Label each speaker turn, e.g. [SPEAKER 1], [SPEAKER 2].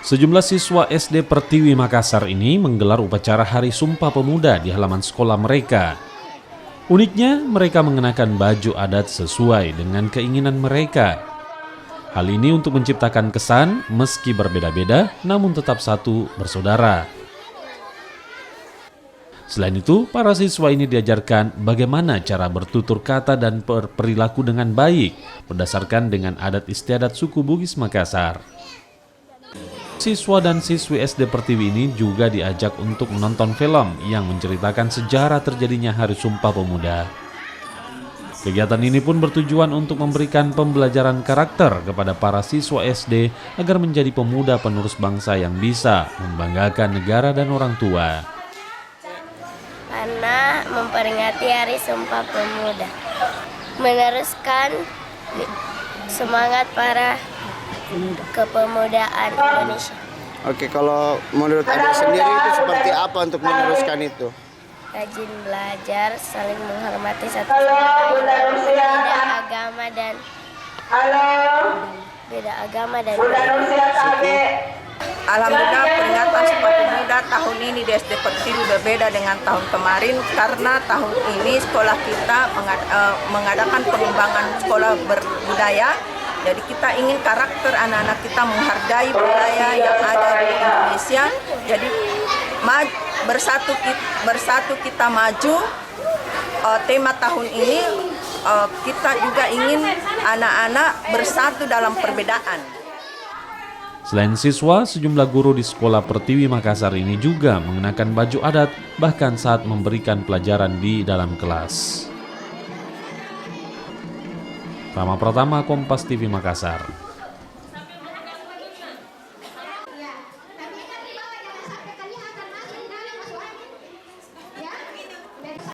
[SPEAKER 1] Sejumlah siswa SD Pertiwi Makassar ini menggelar upacara Hari Sumpah Pemuda di halaman sekolah mereka. Uniknya, mereka mengenakan baju adat sesuai dengan keinginan mereka. Hal ini untuk menciptakan kesan meski berbeda-beda, namun tetap satu bersaudara. Selain itu, para siswa ini diajarkan bagaimana cara bertutur kata dan berperilaku dengan baik berdasarkan dengan adat istiadat suku Bugis Makassar. Siswa dan siswi SD Pertiwi ini juga diajak untuk menonton film yang menceritakan sejarah terjadinya Hari Sumpah Pemuda. Kegiatan ini pun bertujuan untuk memberikan pembelajaran karakter kepada para siswa SD agar menjadi pemuda penerus bangsa yang bisa membanggakan negara dan orang tua.
[SPEAKER 2] Karena memperingati Hari Sumpah Pemuda, meneruskan semangat para kepemudaan Indonesia.
[SPEAKER 3] Oke, kalau menurut Adik sendiri itu seperti apa untuk meneruskan itu?
[SPEAKER 2] Rajin belajar, saling menghormati satu sama lain, beda agama dan
[SPEAKER 4] Alhamdulillah peringatan Sumpah Pemuda tahun ini di SD Pertiwi berbeda dengan tahun kemarin karena tahun ini sekolah kita mengadakan pengembangan sekolah berbudaya. Jadi kita ingin karakter anak-anak kita menghargai budaya yang ada di Indonesia. Jadi bersatu kita maju. Tema tahun ini kita juga ingin anak-anak bersatu dalam perbedaan.
[SPEAKER 1] Selain siswa, sejumlah guru di sekolah Pertiwi Makassar ini juga mengenakan baju adat bahkan saat memberikan pelajaran di dalam kelas. Rama Pratama, Kompas TV Makassar.